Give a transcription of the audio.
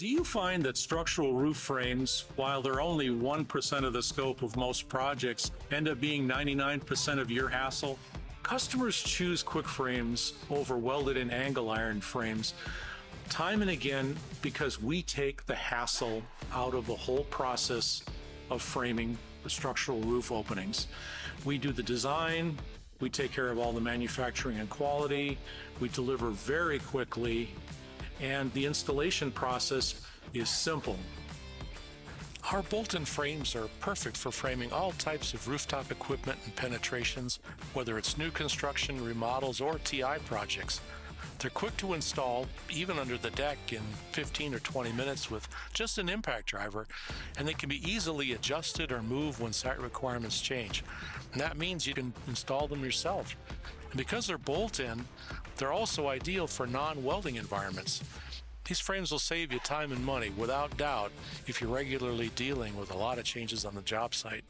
Do you find that structural roof frames, while they're only 1% of the scope of most projects, end up being 99% of your hassle? Customers choose quick frames over welded and angle iron frames time and again because we take the hassle out of the whole process of framing the structural roof openings. We do the design, we take care of all the manufacturing and quality, we deliver very quickly, and the installation process is simple. Our bolt-in frames are perfect for framing all types of rooftop equipment and penetrations, whether it's new construction, remodels, or TI projects. They're quick to install, even under the deck, in 15 or 20 minutes with just an impact driver, and they can be easily adjusted or moved when site requirements change. And that means you can install them yourself. And because they're bolt-in, they're also ideal for non-welding environments. These frames will save you time and money, without doubt, if you're regularly dealing with a lot of changes on the job site.